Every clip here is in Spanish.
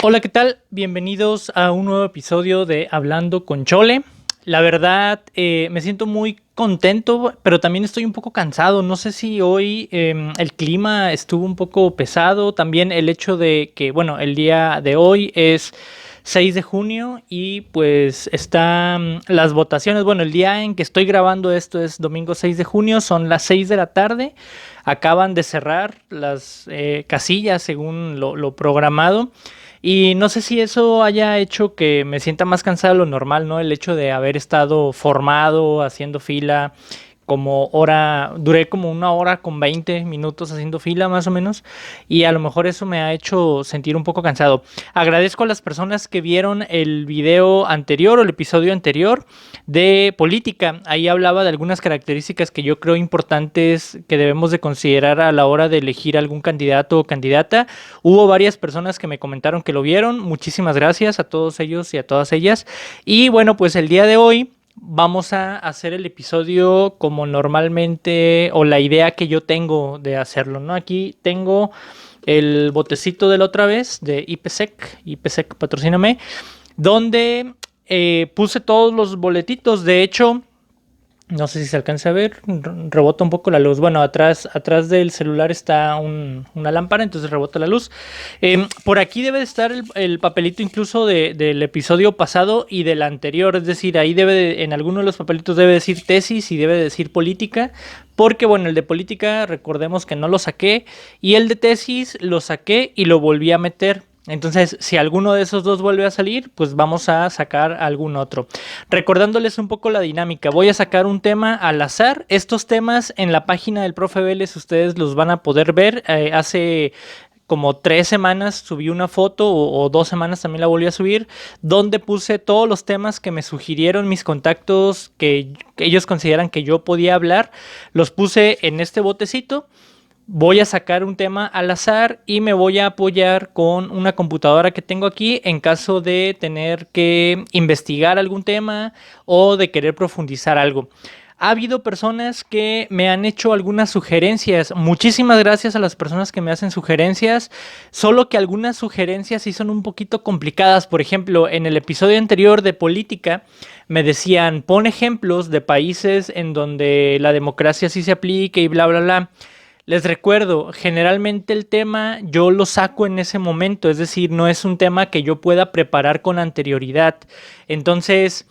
Hola, ¿qué tal? Bienvenidos a un nuevo episodio de Hablando con Chole. La verdad, me siento muy contento, pero también estoy un poco cansado. No sé si hoy el clima estuvo un poco pesado. También el hecho de que, bueno, el día de hoy es 6 de junio y pues están las votaciones. Bueno, el día en que estoy grabando esto es domingo 6 de junio, son las 6 de la tarde. Acaban de cerrar las casillas según lo programado. Y no sé si eso haya hecho que me sienta más cansado de lo normal, ¿no? El hecho de haber estado formado, haciendo fila, duré como 1 hora con 20 minutos haciendo fila más o menos, y a lo mejor eso me ha hecho sentir un poco cansado. Agradezco a las personas que vieron el video anterior o el episodio anterior de política. Ahí hablaba de algunas características que yo creo importantes que debemos de considerar a la hora de elegir algún candidato o candidata. Hubo varias personas que me comentaron que lo vieron. Muchísimas gracias a todos ellos y a todas ellas. Y bueno, pues el día de hoy vamos a hacer el episodio como normalmente, o la idea que yo tengo de hacerlo, ¿no? Aquí tengo el botecito de la otra vez de IPSEC patrocíname, donde puse todos los boletitos. De hecho, no sé si se alcanza a ver, rebota un poco la luz. Bueno, atrás del celular está una lámpara, entonces rebota la luz. Por aquí debe de estar el papelito incluso del episodio pasado y del anterior. Es decir, ahí en alguno de los papelitos debe decir tesis y debe decir política. Porque, bueno, el de política, recordemos que no lo saqué. Y el de tesis lo saqué y lo volví a meter. Entonces, si alguno de esos dos vuelve a salir, pues vamos a sacar algún otro. Recordándoles un poco la dinámica, voy a sacar un tema al azar. Estos temas en la página del Profe Vélez ustedes los van a poder ver. Hace como 3 semanas subí una foto, o 2 semanas también la volví a subir, donde puse todos los temas que me sugirieron mis contactos, que ellos consideran que yo podía hablar. Los puse en este botecito. Voy a sacar un tema al azar y me voy a apoyar con una computadora que tengo aquí en caso de tener que investigar algún tema o de querer profundizar algo. Ha habido personas que me han hecho algunas sugerencias. Muchísimas gracias a las personas que me hacen sugerencias. Solo que algunas sugerencias sí son un poquito complicadas. Por ejemplo, en el episodio anterior de política me decían, pon ejemplos de países en donde la democracia sí se aplique y bla, bla, bla. Les recuerdo, generalmente el tema yo lo saco en ese momento, es decir, no es un tema que yo pueda preparar con anterioridad. Entonces,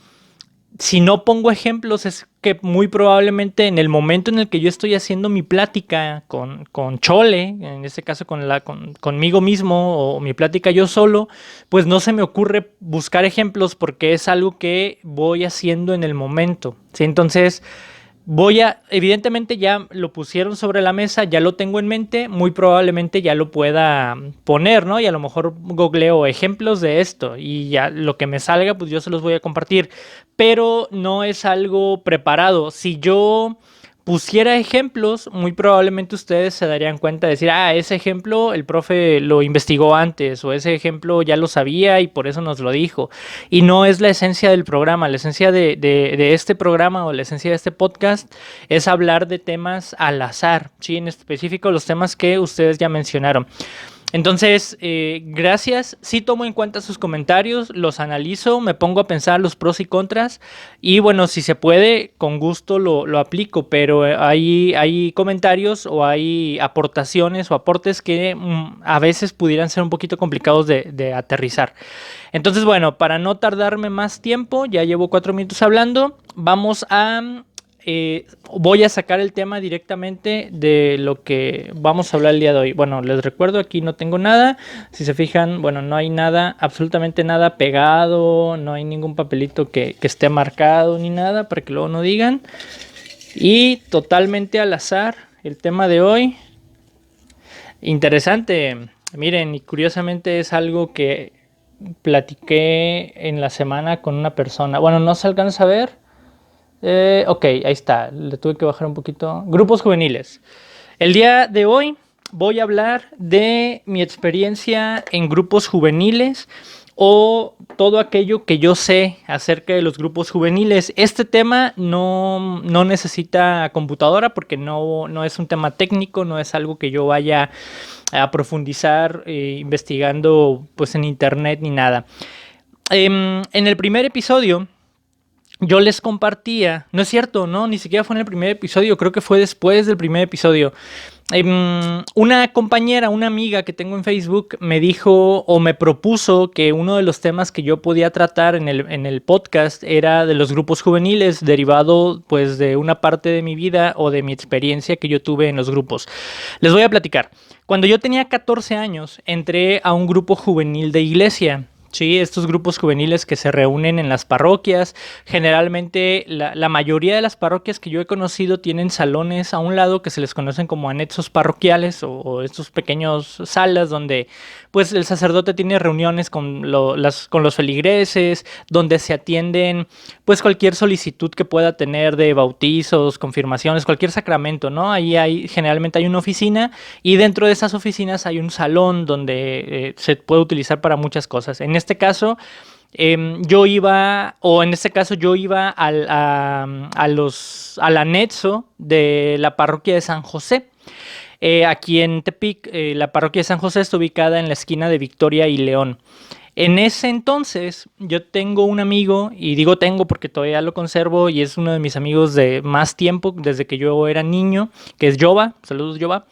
si no pongo ejemplos, es que muy probablemente en el momento en el que yo estoy haciendo mi plática con Chole, en este caso conmigo mismo, o mi plática yo solo, pues no se me ocurre buscar ejemplos porque es algo que voy haciendo en el momento, ¿sí? Entonces, evidentemente ya lo pusieron sobre la mesa, ya lo tengo en mente, muy probablemente ya lo pueda poner, ¿no? Y a lo mejor googleo ejemplos de esto y ya lo que me salga, pues yo se los voy a compartir. Pero no es algo preparado. Si yo pusiera ejemplos, muy probablemente ustedes se darían cuenta de decir, ese ejemplo el profe lo investigó antes, o ese ejemplo ya lo sabía y por eso nos lo dijo. Y no es la esencia del programa. La esencia de este programa, o la esencia de este podcast, es hablar de temas al azar, ¿sí? En específico los temas que ustedes ya mencionaron. Entonces, gracias. Sí tomo en cuenta sus comentarios, los analizo, me pongo a pensar los pros y contras y bueno, si se puede, con gusto lo aplico, pero hay comentarios o hay aportaciones o aportes que a veces pudieran ser un poquito complicados de aterrizar. Entonces, bueno, para no tardarme más tiempo, ya llevo 4 minutos hablando, voy a sacar el tema directamente de lo que vamos a hablar el día de hoy. Bueno, les recuerdo, aquí no tengo nada. Si se fijan, bueno, no hay nada, absolutamente nada pegado, no hay ningún papelito que esté marcado ni nada, para que luego no digan. Y totalmente al azar, el tema de hoy. Interesante. Miren, y curiosamente es algo que platiqué en la semana con una persona. Bueno, no se alcanza a ver. Ok, ahí está, le tuve que bajar un poquito. Grupos juveniles. El día de hoy voy a hablar de mi experiencia en grupos juveniles, o todo aquello que yo sé acerca de los grupos juveniles. Este tema no necesita computadora porque no es un tema técnico, no es algo que yo vaya a profundizar investigando pues en internet ni nada. En el primer episodio yo les compartía, no es cierto, no, ni siquiera fue en el primer episodio, creo que fue después del primer episodio. Una compañera, una amiga que tengo en Facebook me dijo o me propuso que uno de los temas que yo podía tratar en el podcast era de los grupos juveniles, derivado pues de una parte de mi vida o de mi experiencia que yo tuve en los grupos. Les voy a platicar. Cuando yo tenía 14 años, entré a un grupo juvenil de iglesia. Sí, estos grupos juveniles que se reúnen en las parroquias. Generalmente la mayoría de las parroquias que yo he conocido tienen salones a un lado que se les conocen como anexos parroquiales o estos pequeños salas donde pues el sacerdote tiene reuniones con los feligreses, donde se atienden pues cualquier solicitud que pueda tener de bautizos, confirmaciones, cualquier sacramento, ¿no? Ahí generalmente hay una oficina y dentro de esas oficinas hay un salón donde se puede utilizar para muchas cosas. En este caso, yo iba al anexo de la parroquia de San José. Aquí en Tepic, la parroquia de San José está ubicada en la esquina de Victoria y León. En ese entonces yo tengo un amigo, y digo tengo porque todavía lo conservo y es uno de mis amigos de más tiempo, desde que yo era niño, que es Jova. Saludos, Jova.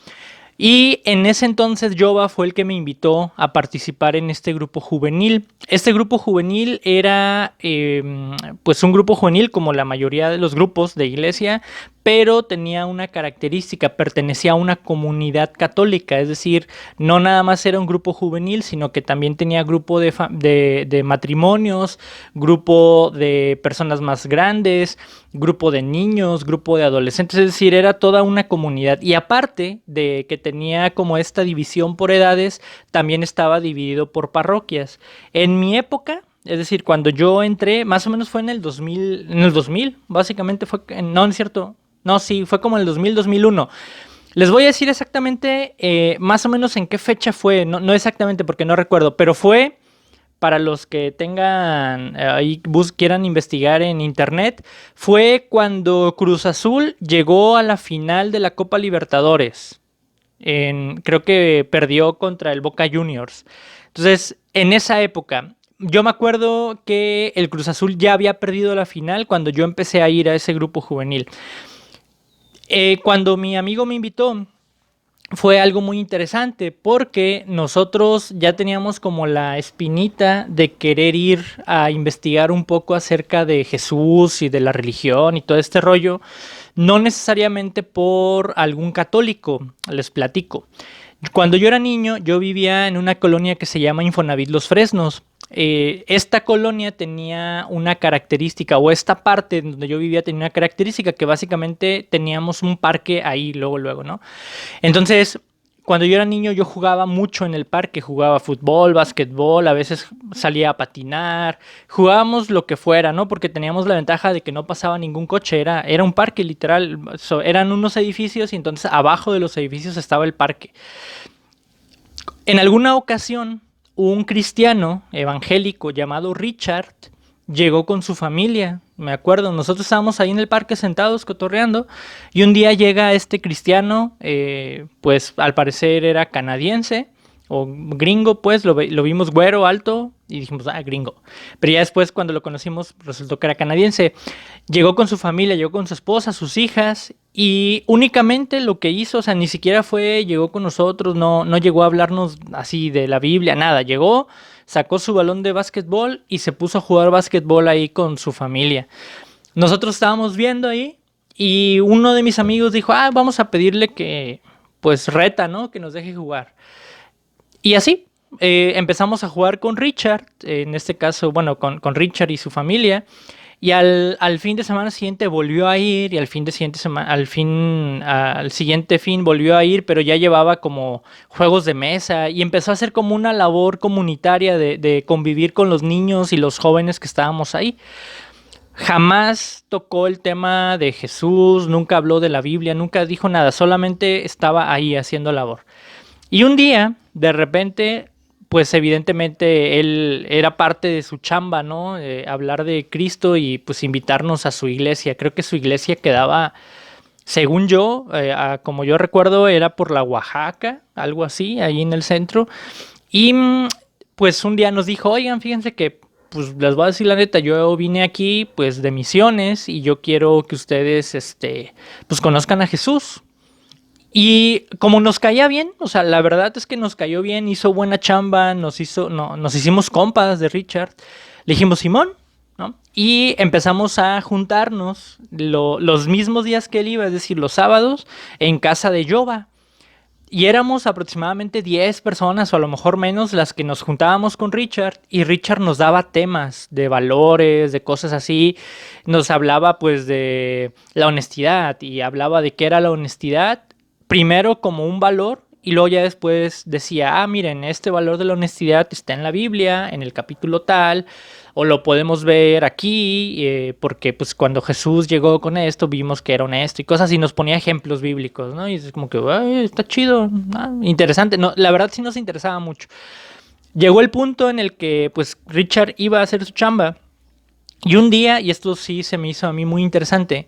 Y en ese entonces Jova fue el que me invitó a participar en este grupo juvenil. Este grupo juvenil era pues un grupo juvenil como la mayoría de los grupos de iglesia, pero tenía una característica, pertenecía a una comunidad católica, es decir, no nada más era un grupo juvenil, sino que también tenía grupo de matrimonios, grupo de personas más grandes, grupo de niños, grupo de adolescentes, es decir, era toda una comunidad. Y aparte de que tenía como esta división por edades, también estaba dividido por parroquias. En mi época, es decir, cuando yo entré, más o menos fue en el 2000, básicamente fue, no es cierto, no, sí, fue como en el 2000, 2001. Les voy a decir exactamente, más o menos en qué fecha fue, no exactamente porque no recuerdo, pero fue, para los que tengan ahí quieran investigar en internet, fue cuando Cruz Azul llegó a la final de la Copa Libertadores. Creo que perdió contra el Boca Juniors. Entonces, en esa época, yo me acuerdo que el Cruz Azul ya había perdido la final cuando yo empecé a ir a ese grupo juvenil. Cuando mi amigo me invitó, fue algo muy interesante porque nosotros ya teníamos como la espinita de querer ir a investigar un poco acerca de Jesús y de la religión y todo este rollo, no necesariamente por algún católico, les platico. Cuando yo era niño, yo vivía en una colonia que se llama Infonavit Los Fresnos. Esta colonia tenía una característica, o esta parte donde yo vivía tenía una característica que básicamente teníamos un parque ahí, luego, ¿no? Entonces, cuando yo era niño, yo jugaba mucho en el parque, jugaba fútbol, básquetbol, a veces salía a patinar, jugábamos lo que fuera, ¿no? Porque teníamos la ventaja de que no pasaba ningún coche, era un parque literal, eran unos edificios y entonces abajo de los edificios estaba el parque. En alguna ocasión, un cristiano evangélico llamado Richard llegó con su familia. Me acuerdo, nosotros estábamos ahí en el parque sentados cotorreando y un día llega este cristiano, pues al parecer era canadiense o gringo, pues lo vimos güero, alto y dijimos, gringo. Pero ya después cuando lo conocimos resultó que era canadiense. Llegó con su familia, llegó con su esposa, sus hijas y únicamente lo que hizo, o sea, ni siquiera llegó con nosotros, no llegó a hablarnos así de la Biblia, nada. Llegó, sacó su balón de básquetbol y se puso a jugar básquetbol ahí con su familia. Nosotros estábamos viendo ahí y uno de mis amigos dijo, vamos a pedirle que, pues reta, ¿no? Que nos deje jugar. Y así, empezamos a jugar con Richard, en este caso, bueno, con Richard y su familia. Y al fin de semana siguiente volvió a ir y al siguiente fin volvió a ir, pero ya llevaba como juegos de mesa y empezó a hacer como una labor comunitaria de convivir con los niños y los jóvenes que estábamos ahí. Jamás tocó el tema de Jesús, nunca habló de la Biblia, nunca dijo nada, solamente estaba ahí haciendo labor. Y un día, de repente, pues evidentemente él era parte de su chamba, ¿no? Hablar de Cristo y pues invitarnos a su iglesia. Creo que su iglesia quedaba, según yo, como yo recuerdo, era por la Oaxaca, algo así, ahí en el centro. Y pues un día nos dijo, oigan, fíjense que, pues les voy a decir la neta, yo vine aquí pues de misiones y yo quiero que ustedes, pues conozcan a Jesús. Y como nos caía bien, o sea, la verdad es que nos cayó bien, hizo buena chamba, nos hicimos compas de Richard. Le dijimos, Simón, ¿no? Y empezamos a juntarnos los mismos días que él iba, es decir, los sábados, en casa de Yoba. Y éramos aproximadamente 10 personas o a lo mejor menos las que nos juntábamos con Richard, y Richard nos daba temas de valores, de cosas así. Nos hablaba pues de la honestidad y hablaba de qué era la honestidad, primero como un valor y luego ya después decía, miren, este valor de la honestidad está en la Biblia, en el capítulo tal, o lo podemos ver aquí, porque pues cuando Jesús llegó con esto vimos que era honesto y cosas, y nos ponía ejemplos bíblicos, ¿no? Y es como que, está chido, interesante. No, la verdad sí nos interesaba mucho. Llegó el punto en el que pues Richard iba a hacer su chamba, y un día, y esto sí se me hizo a mí muy interesante,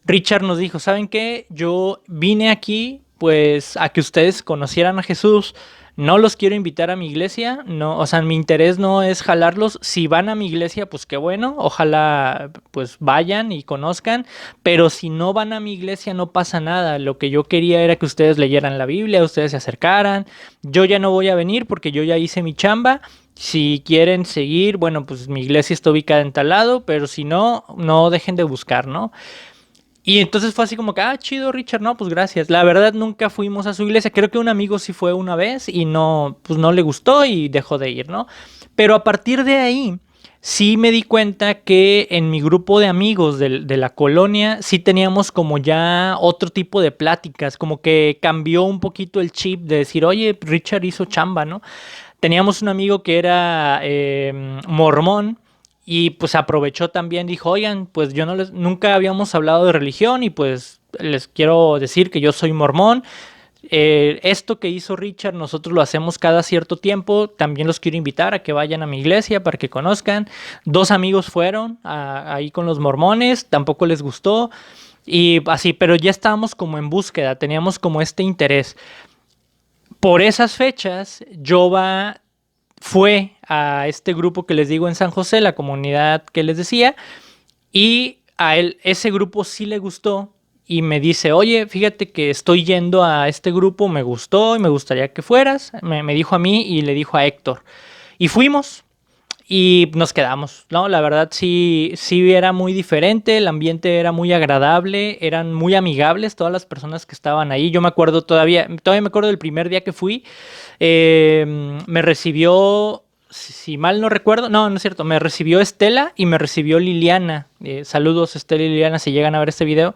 Richard nos dijo, ¿saben qué? Yo vine aquí pues a que ustedes conocieran a Jesús. No los quiero invitar a mi iglesia, no, o sea, mi interés no es jalarlos. Si van a mi iglesia, pues qué bueno, ojalá pues vayan y conozcan, pero si no van a mi iglesia no pasa nada. Lo que yo quería era que ustedes leyeran la Biblia, ustedes se acercaran. Yo ya no voy a venir porque yo ya hice mi chamba. Si quieren seguir, bueno, pues mi iglesia está ubicada en tal lado, pero si no, no dejen de buscar, ¿no? Y entonces fue así como que, chido, Richard, no, pues gracias. La verdad nunca fuimos a su iglesia. Creo que un amigo sí fue una vez y no, pues no le gustó y dejó de ir, ¿no? Pero a partir de ahí, sí me di cuenta que en mi grupo de amigos de la colonia sí teníamos como ya otro tipo de pláticas, como que cambió un poquito el chip de decir, oye, Richard hizo chamba, ¿no? Teníamos un amigo que era mormón, y pues aprovechó también, dijo, oigan, pues yo nunca habíamos hablado de religión y pues les quiero decir que yo soy mormón. Esto que hizo Richard nosotros lo hacemos cada cierto tiempo, también los quiero invitar a que vayan a mi iglesia para que conozcan. 2 amigos fueron ahí con los mormones, tampoco les gustó y así, pero ya estábamos como en búsqueda, teníamos como este interés. Por esas fechas, Jova fue a este grupo que les digo en San José, la comunidad que les decía, y a él ese grupo sí le gustó y me dice, oye, fíjate que estoy yendo a este grupo, me gustó y me gustaría que fueras. Me dijo a mí y le dijo a Héctor. Y fuimos y nos quedamos, ¿no? La verdad sí era muy diferente, el ambiente era muy agradable, eran muy amigables todas las personas que estaban ahí. Yo me acuerdo todavía me acuerdo del primer día que fui, me recibió, si mal no recuerdo, no es cierto, me recibió Estela y me recibió Liliana. Saludos Estela y Liliana si llegan a ver este video.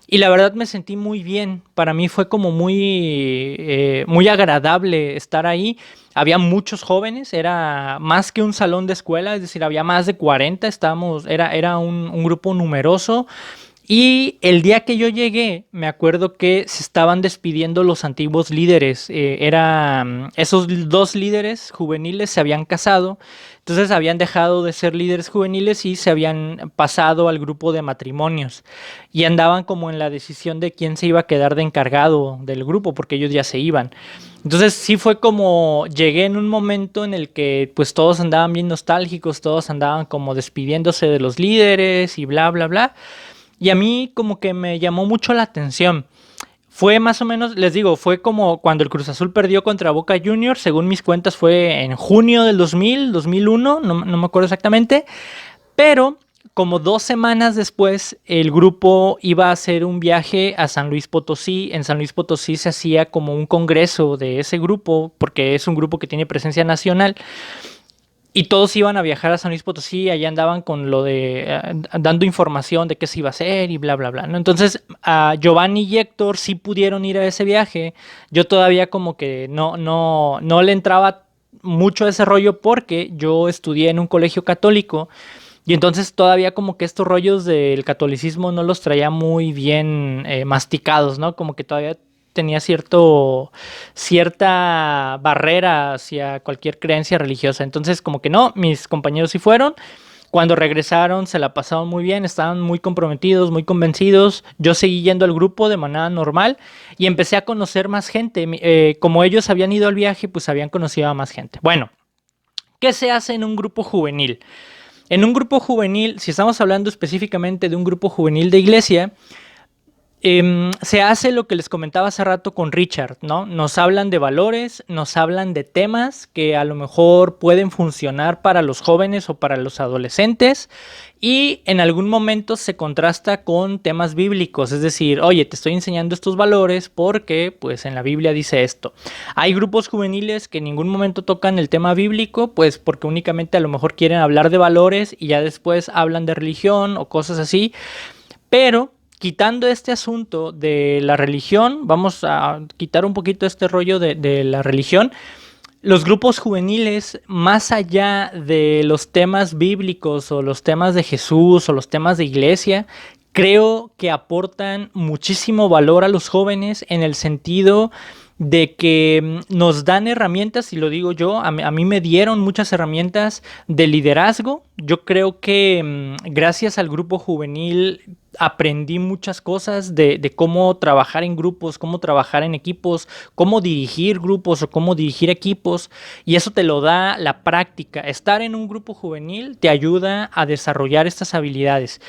Y la verdad me sentí muy bien. Para mí fue como muy agradable estar ahí. Había muchos jóvenes, era más que un salón de escuela, es decir, había más de 40, era un grupo numeroso. Y el día que yo llegué, me acuerdo que se estaban despidiendo los antiguos líderes. Esos 2 líderes juveniles se habían casado, entonces habían dejado de ser líderes juveniles y se habían pasado al grupo de matrimonios. Y andaban como en la decisión de quién se iba a quedar de encargado del grupo, porque ellos ya se iban. Entonces sí fue como llegué en un momento en el que pues todos andaban bien nostálgicos, todos andaban como despidiéndose de los líderes y bla, bla, bla. Y a mí como que me llamó mucho la atención. Fue más o menos, les digo, fue como cuando el Cruz Azul perdió contra Boca Juniors. Según mis cuentas fue en junio del 2001, no me acuerdo exactamente. Pero como 2 semanas después, el grupo iba a hacer un viaje a San Luis Potosí. En San Luis Potosí se hacía como un congreso de ese grupo, porque es un grupo que tiene presencia nacional. Y todos iban a viajar a San Luis Potosí, allá andaban con lo de dando información de qué se iba a hacer y bla, bla, bla, ¿no? Entonces, Giovanni y Héctor sí pudieron ir a ese viaje. Yo todavía como que no le entraba mucho a ese rollo porque yo estudié en un colegio católico y entonces todavía como que estos rollos del catolicismo no los traía muy bien masticados, ¿no? Como que todavía tenía cierta barrera hacia cualquier creencia religiosa. Entonces, como que no, mis compañeros sí fueron. Cuando regresaron se la pasaron muy bien, estaban muy comprometidos, muy convencidos. Yo seguí yendo al grupo de manera normal y empecé a conocer más gente. Como ellos habían ido al viaje, pues habían conocido a más gente. Bueno, ¿qué se hace en un grupo juvenil? En un grupo juvenil, si estamos hablando específicamente de un grupo juvenil de iglesia, se hace lo que les comentaba hace rato con Richard, ¿no? Nos hablan de valores, nos hablan de temas que a lo mejor pueden funcionar para los jóvenes o para los adolescentes y en algún momento se contrasta con temas bíblicos, es decir, oye, te estoy enseñando estos valores porque pues en la Biblia dice esto. Hay grupos juveniles que en ningún momento tocan el tema bíblico, pues porque únicamente a lo mejor quieren hablar de valores y ya después hablan de religión o cosas así, pero quitando este asunto de la religión, vamos a quitar un poquito este rollo de la religión. Los grupos juveniles, más allá de los temas bíblicos o los temas de Jesús o los temas de iglesia, creo que aportan muchísimo valor a los jóvenes en el sentido de que nos dan herramientas, y lo digo yo, a mí me dieron muchas herramientas de liderazgo. Yo creo que gracias al grupo juvenil aprendí muchas cosas de cómo trabajar en grupos, cómo trabajar en equipos, cómo dirigir grupos o cómo dirigir equipos, y eso te lo da la práctica. Estar en un grupo juvenil te ayuda a desarrollar estas habilidades.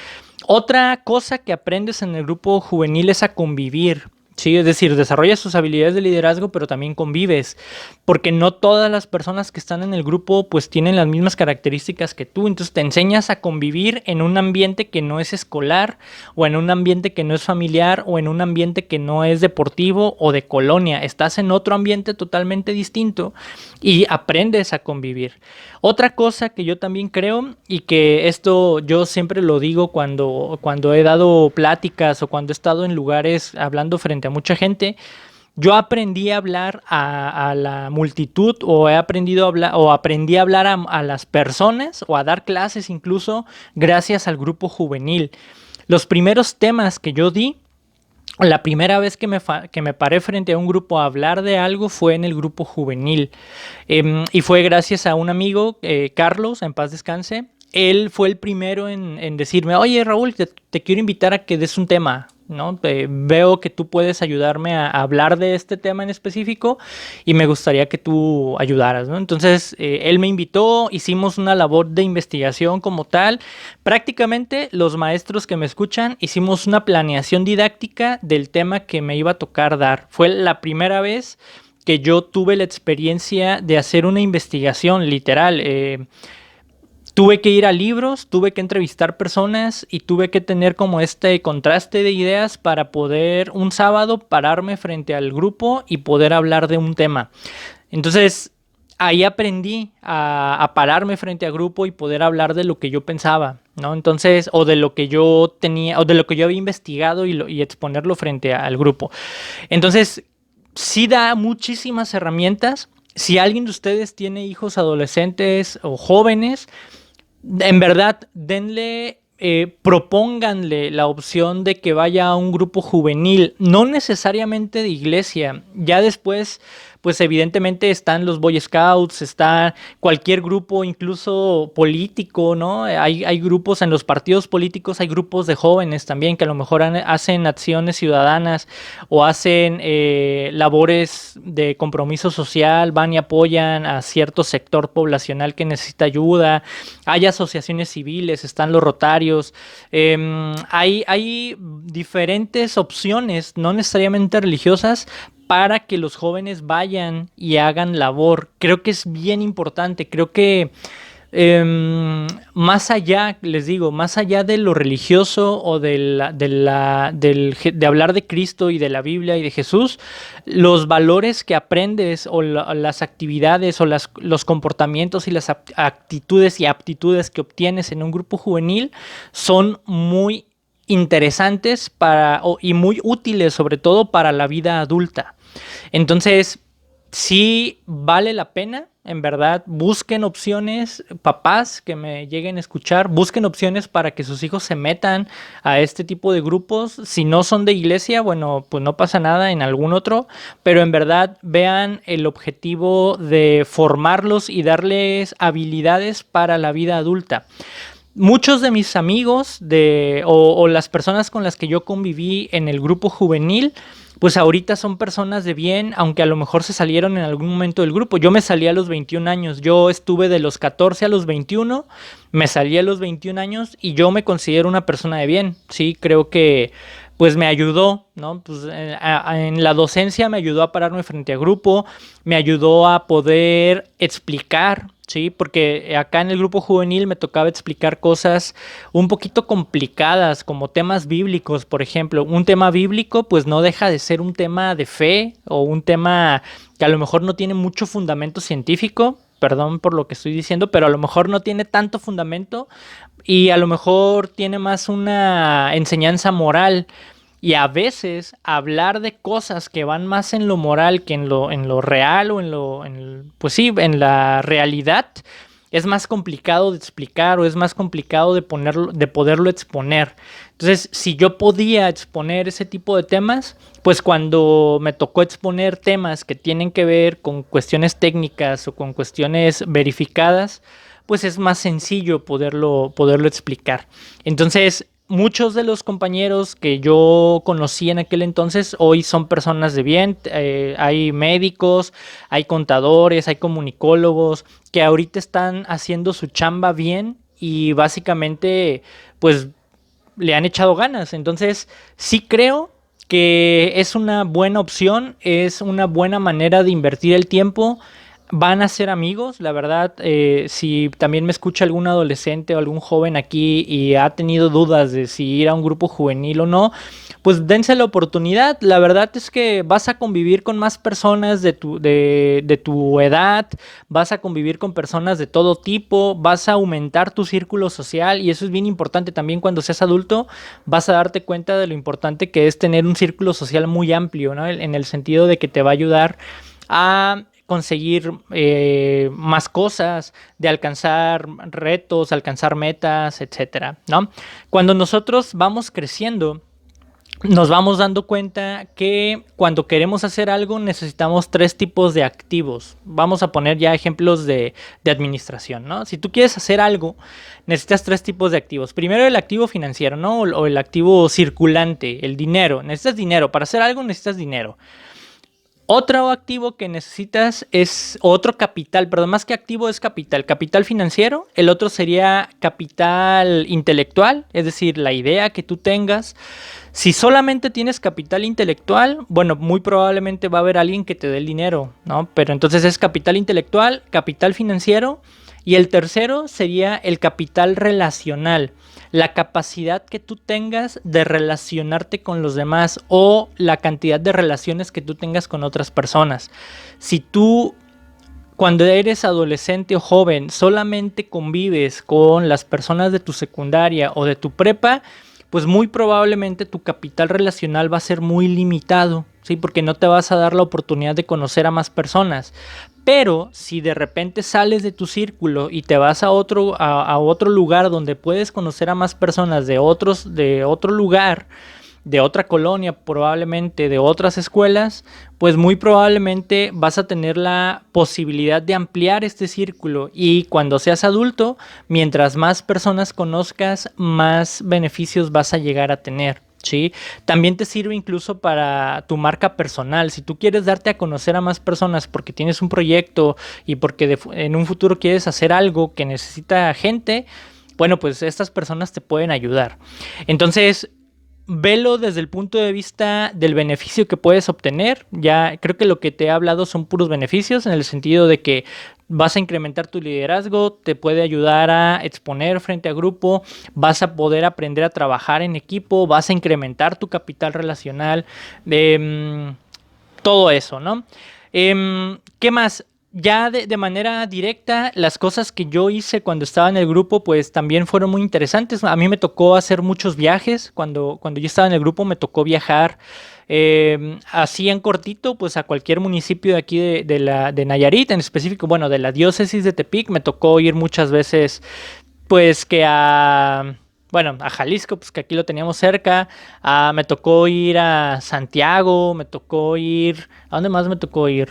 Otra cosa que aprendes en el grupo juvenil es a convivir. Sí, es decir, desarrollas tus habilidades de liderazgo, pero también convives, porque no todas las personas que están en el grupo pues tienen las mismas características que tú, entonces te enseñas a convivir en un ambiente que no es escolar, o en un ambiente que no es familiar, o en un ambiente que no es deportivo o de colonia, estás en otro ambiente totalmente distinto y aprendes a convivir. Otra cosa que yo también creo, y que esto yo siempre lo digo cuando he dado pláticas o cuando he estado en lugares hablando frente a mucha gente, yo aprendí a hablar a la multitud, o he aprendido a hablar, o aprendí a hablar a las personas, o a dar clases incluso, gracias al grupo juvenil. Los primeros temas que yo di, la primera vez que me paré frente a un grupo a hablar de algo fue en el grupo juvenil. Y fue gracias a un amigo, Carlos, en paz descanse. Él fue el primero en decirme, oye Raúl, te quiero invitar a que des un tema, ¿no? Veo que tú puedes ayudarme a hablar de este tema en específico y me gustaría que tú ayudaras, ¿no? Entonces él me invitó, hicimos una labor de investigación como tal. Prácticamente los maestros que me escuchan hicimos una planeación didáctica del tema que me iba a tocar dar. Fue la primera vez que yo tuve la experiencia de hacer una investigación literal. Tuve que ir a libros, tuve que entrevistar personas y tuve que tener como este contraste de ideas para poder un sábado pararme frente al grupo y poder hablar de un tema. Entonces ahí aprendí a pararme frente al grupo y poder hablar de lo que yo pensaba, ¿no? Entonces, o de lo que yo tenía, o de lo que yo había investigado y exponerlo frente al grupo. Entonces, sí da muchísimas herramientas. Si alguien de ustedes tiene hijos adolescentes o jóvenes, en verdad, propónganle la opción de que vaya a un grupo juvenil, no necesariamente de iglesia. Ya después, pues evidentemente están los Boy Scouts, está cualquier grupo, incluso político, ¿no? Hay grupos en los partidos políticos, hay grupos de jóvenes también que a lo mejor hacen acciones ciudadanas o hacen labores de compromiso social, van y apoyan a cierto sector poblacional que necesita ayuda. Hay asociaciones civiles, están los rotarios. Hay diferentes opciones, no necesariamente religiosas, para que los jóvenes vayan y hagan labor. Creo que es bien importante. Creo que más allá, les digo, más allá de lo religioso o de hablar de Cristo y de la Biblia y de Jesús, los valores que aprendes o las actividades o los comportamientos y las actitudes y aptitudes que obtienes en un grupo juvenil son muy interesantes y muy útiles, sobre todo para la vida adulta. Entonces, Sí vale la pena, en verdad, busquen opciones, papás que me lleguen a escuchar, busquen opciones para que sus hijos se metan a este tipo de grupos. Si no son de iglesia, bueno, pues no pasa nada en algún otro, pero en verdad vean el objetivo de formarlos y darles habilidades para la vida adulta. Muchos de mis amigos o las personas con las que yo conviví en el grupo juvenil, pues ahorita son personas de bien, aunque a lo mejor se salieron en algún momento del grupo. Yo me salí a los 21 años, yo estuve de los 14 a los 21, me salí a los 21 años y yo me considero una persona de bien, sí, creo que pues me ayudó, ¿no? Pues en la docencia me ayudó a pararme frente a grupo, me ayudó a poder explicar, ¿sí? Porque acá en el grupo juvenil me tocaba explicar cosas un poquito complicadas, como temas bíblicos, por ejemplo. Un tema bíblico, pues no deja de ser un tema de fe o un tema que a lo mejor no tiene mucho fundamento científico, perdón por lo que estoy diciendo, pero a lo mejor no tiene tanto fundamento y a lo mejor tiene más una enseñanza moral. Y a veces hablar de cosas que van más en lo moral que en lo real o pues sí, en la realidad, es más complicado de explicar o es más complicado de poderlo exponer. Entonces, si yo podía exponer ese tipo de temas, pues cuando me tocó exponer temas que tienen que ver con cuestiones técnicas o con cuestiones verificadas, pues es más sencillo poderlo explicar. Entonces, muchos de los compañeros que yo conocí en aquel entonces hoy son personas de bien. Hay médicos, hay contadores, hay comunicólogos que ahorita están haciendo su chamba bien y básicamente pues le han echado ganas. Entonces sí creo que es una buena opción, es una buena manera de invertir el tiempo. Van a ser amigos, la verdad. Si también me escucha algún adolescente o algún joven aquí y ha tenido dudas de si ir a un grupo juvenil o no, pues dense la oportunidad. La verdad es que vas a convivir con más personas de tu edad, vas a convivir con personas de todo tipo, vas a aumentar tu círculo social y eso es bien importante también cuando seas adulto. Vas a darte cuenta de lo importante que es tener un círculo social muy amplio, ¿no? En el sentido de que te va a ayudar a conseguir más cosas, de alcanzar retos, alcanzar metas, etcétera, ¿no? Cuando nosotros vamos creciendo, nos vamos dando cuenta que cuando queremos hacer algo necesitamos tres tipos de activos. Vamos a poner ya ejemplos de administración, ¿no? Si tú quieres hacer algo, necesitas tres tipos de activos. Primero el activo financiero, ¿no? O el activo circulante, el dinero. Necesitas dinero. Para hacer algo necesitas dinero. Otro activo que necesitas es otro capital, perdón, más que activo es capital financiero. El otro sería capital intelectual, es decir, la idea que tú tengas. Si solamente tienes capital intelectual, bueno, muy probablemente va a haber alguien que te dé el dinero, ¿no? Pero entonces es capital intelectual, capital financiero y el tercero sería el capital relacional, la capacidad que tú tengas de relacionarte con los demás o la cantidad de relaciones que tú tengas con otras personas. Si tú cuando eres adolescente o joven solamente convives con las personas de tu secundaria o de tu prepa, pues muy probablemente tu capital relacional va a ser muy limitado, ¿sí? Porque no te vas a dar la oportunidad de conocer a más personas. Pero si de repente sales de tu círculo y te vas a otro lugar donde puedes conocer a más personas de otro lugar, de otra colonia, probablemente de otras escuelas, pues muy probablemente vas a tener la posibilidad de ampliar este círculo y cuando seas adulto, mientras más personas conozcas, más beneficios vas a llegar a tener. ¿Sí? También te sirve incluso para tu marca personal. Si tú quieres darte a conocer a más personas porque tienes un proyecto y porque en un futuro quieres hacer algo que necesita gente, bueno, pues estas personas te pueden ayudar. Entonces, velo desde el punto de vista del beneficio que puedes obtener. Ya creo que lo que te he hablado son puros beneficios en el sentido de que vas a incrementar tu liderazgo, te puede ayudar a exponer frente a grupo, vas a poder aprender a trabajar en equipo, vas a incrementar tu capital relacional, todo eso, ¿no? ¿Qué más? ya de manera directa, las cosas que yo hice cuando estaba en el grupo, pues también fueron muy interesantes. A mí me tocó hacer muchos viajes. Cuando yo estaba en el grupo, me tocó viajar así en cortito, pues a cualquier municipio de aquí de Nayarit, en específico, bueno, de la diócesis de Tepic. Me tocó ir muchas veces, pues que bueno, a Jalisco, pues que aquí lo teníamos cerca. Me tocó ir a Santiago, me tocó ir. ¿A dónde más me tocó ir?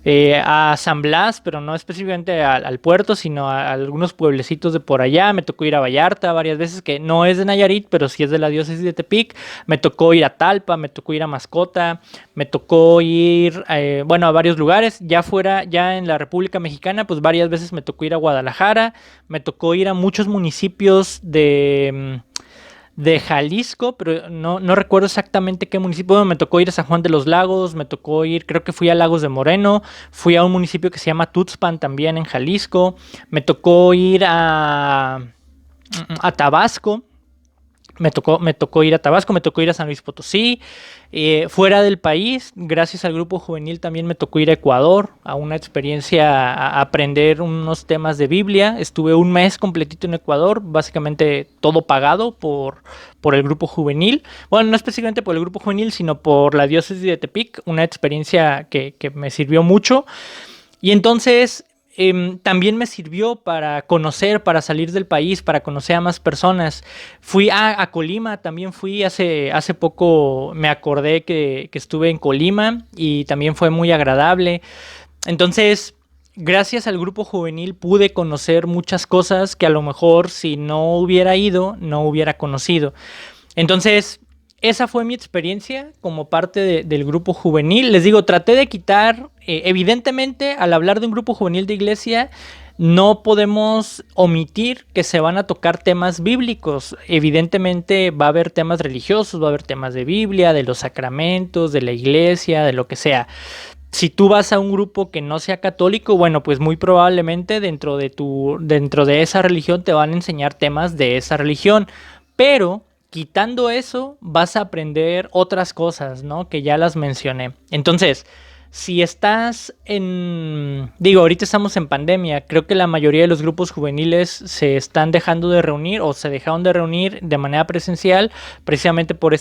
A San Blas, pero no específicamente al puerto, sino a algunos pueblecitos de por allá. Me tocó ir a Vallarta varias veces, que no es de Nayarit, pero sí es de la diócesis de Tepic. Me tocó ir a Talpa, me tocó ir a Mascota, me tocó ir, bueno, a varios lugares. Ya fuera, ya en la República Mexicana, pues varias veces me tocó ir a Guadalajara, me tocó ir a muchos municipios de Jalisco, pero no recuerdo exactamente qué municipio. Bueno, me tocó ir a San Juan de los Lagos, me tocó ir, creo que fui a Lagos de Moreno, fui a un municipio que se llama Tuxpan también en Jalisco, me tocó ir a Tabasco. Me tocó ir a Tabasco, me tocó ir a San Luis Potosí. Fuera del país, gracias al grupo juvenil, también me tocó ir a Ecuador, a una experiencia, a aprender unos temas de Biblia. Estuve un mes completito en Ecuador, básicamente todo pagado por el grupo juvenil. Bueno, no específicamente por el grupo juvenil, sino por la diócesis de Tepic, una experiencia que me sirvió mucho. Y entonces también me sirvió para conocer, para salir del país, para conocer a más personas. Fui a Colima, también fui hace poco, me acordé que estuve en Colima y también fue muy agradable. Entonces, gracias al grupo juvenil pude conocer muchas cosas que a lo mejor si no hubiera ido, no hubiera conocido. Entonces, esa fue mi experiencia como parte del grupo juvenil. Les digo, traté de quitar, evidentemente, al hablar de un grupo juvenil de iglesia, no podemos omitir que se van a tocar temas bíblicos. Evidentemente va a haber temas religiosos, va a haber temas de Biblia, de los sacramentos, de la iglesia, de lo que sea. Si tú vas a un grupo que no sea católico, bueno, pues muy probablemente dentro de esa religión te van a enseñar temas de esa religión. Pero quitando eso, vas a aprender otras cosas, ¿no? Que ya las mencioné. Entonces, si estás digo, ahorita estamos en pandemia, creo que la mayoría de los grupos juveniles se están dejando de reunir o se dejaron de reunir de manera presencial, precisamente por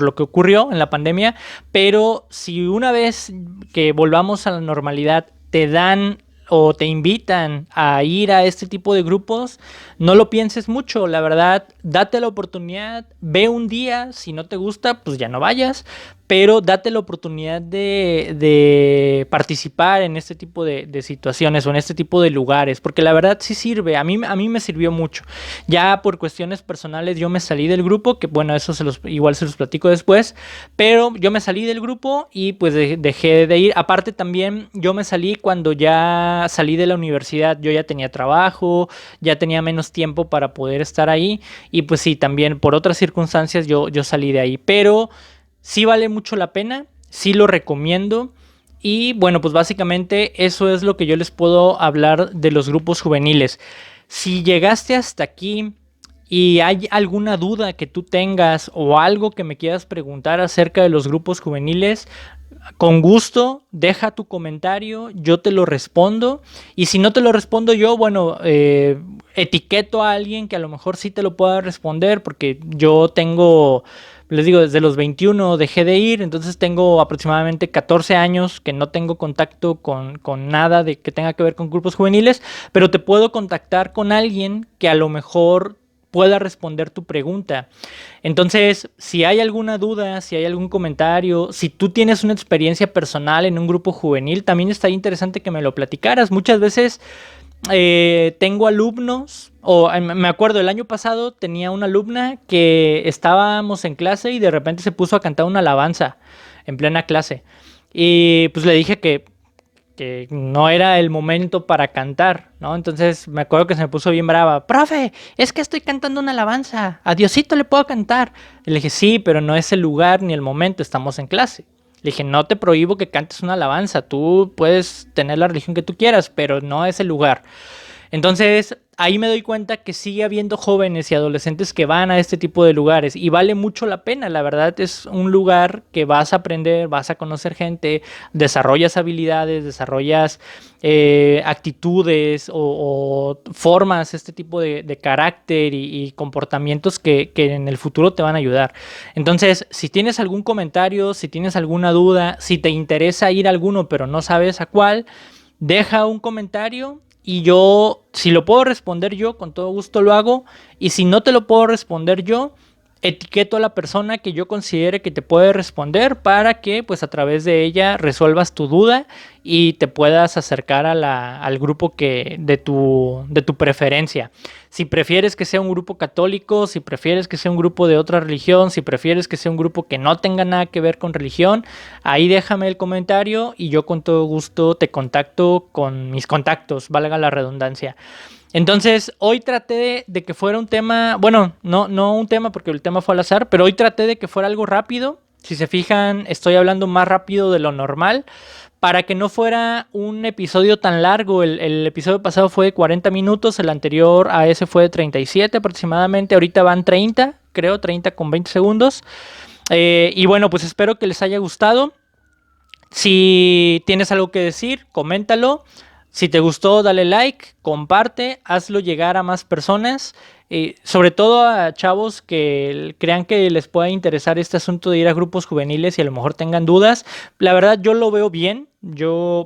lo que ocurrió en la pandemia. Pero si una vez que volvamos a la normalidad te dan o te invitan a ir a este tipo de grupos, no lo pienses mucho, la verdad, date la oportunidad, ve un día, si no te gusta, pues ya no vayas, pero date la oportunidad de participar en este tipo de situaciones o en este tipo de lugares, porque la verdad sí sirve, a mí me sirvió mucho. Ya por cuestiones personales yo me salí del grupo, que bueno, eso igual se los platico después, pero yo me salí del grupo y pues dejé de ir. Aparte también yo me salí cuando ya salí de la universidad, yo ya tenía trabajo, ya tenía menos tiempo para poder estar ahí y pues sí, también por otras circunstancias yo salí de ahí, pero sí vale mucho la pena, sí lo recomiendo. Y bueno, pues básicamente eso es lo que yo les puedo hablar de los grupos juveniles. Si llegaste hasta aquí y hay alguna duda que tú tengas o algo que me quieras preguntar acerca de los grupos juveniles, con gusto, deja tu comentario, yo te lo respondo. Y si no te lo respondo yo, bueno, etiqueto a alguien que a lo mejor sí te lo pueda responder, porque yo tengo, les digo, desde los 21 dejé de ir, entonces tengo aproximadamente 14 años que no tengo contacto con nada de que tenga que ver con grupos juveniles, pero te puedo contactar con alguien que a lo mejor pueda responder tu pregunta. Entonces, si hay alguna duda, si hay algún comentario, si tú tienes una experiencia personal en un grupo juvenil, también está interesante que me lo platicaras. Muchas veces tengo alumnos, me acuerdo el año pasado tenía una alumna que estábamos en clase y de repente se puso a cantar una alabanza en plena clase. Y pues le dije que no era el momento para cantar, ¿no? Entonces me acuerdo que se me puso bien brava. Profe, es que estoy cantando una alabanza. A Diosito le puedo cantar. Y le dije, sí, pero no es el lugar ni el momento. Estamos en clase. Le dije, no te prohíbo que cantes una alabanza. Tú puedes tener la religión que tú quieras, pero no es el lugar. Entonces, ahí me doy cuenta que sigue habiendo jóvenes y adolescentes que van a este tipo de lugares y vale mucho la pena. La verdad es un lugar que vas a aprender, vas a conocer gente, desarrollas habilidades, desarrollas actitudes o formas, este tipo de carácter y comportamientos que en el futuro te van a ayudar. Entonces, si tienes algún comentario, si tienes alguna duda, si te interesa ir a alguno pero no sabes a cuál, deja un comentario y yo, si lo puedo responder yo, con todo gusto lo hago. Y si no te lo puedo responder yo, etiqueto a la persona que yo considere que te puede responder para que pues a través de ella resuelvas tu duda y te puedas acercar al grupo de tu preferencia. Si prefieres que sea un grupo católico, si prefieres que sea un grupo de otra religión, si prefieres que sea un grupo que no tenga nada que ver con religión, ahí déjame el comentario y yo con todo gusto te contacto con mis contactos, valga la redundancia. Entonces, hoy traté de que fuera un tema, bueno, no un tema porque el tema fue al azar, pero hoy traté de que fuera algo rápido. Si se fijan, estoy hablando más rápido de lo normal para que no fuera un episodio tan largo. El episodio pasado fue de 40 minutos, el anterior a ese fue de 37 aproximadamente, ahorita van 30, creo, 30 con 20 segundos. Y bueno, pues espero que les haya gustado. Si tienes algo que decir, coméntalo. Si te gustó, dale like, comparte, hazlo llegar a más personas, sobre todo a chavos que crean que les pueda interesar este asunto de ir a grupos juveniles y a lo mejor tengan dudas. La verdad yo lo veo bien.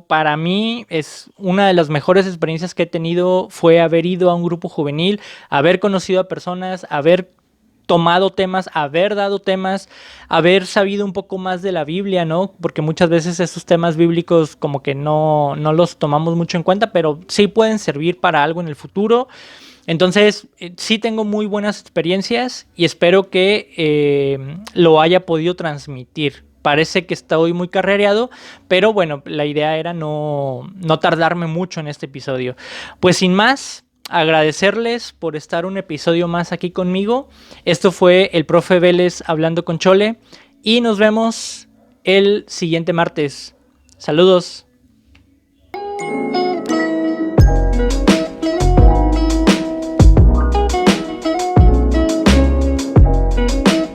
Para mí es una de las mejores experiencias que he tenido fue haber ido a un grupo juvenil, haber conocido a personas, haber tomado temas, haber dado temas, haber sabido un poco más de la Biblia, ¿no? Porque muchas veces esos temas bíblicos como que no los tomamos mucho en cuenta, pero sí pueden servir para algo en el futuro. Entonces, sí tengo muy buenas experiencias y espero que lo haya podido transmitir. Parece que estoy muy carrereado, pero bueno, la idea era no tardarme mucho en este episodio. Pues sin más, agradecerles por estar un episodio más aquí conmigo. Esto fue el profe Vélez hablando con Chole y nos vemos el siguiente martes. Saludos.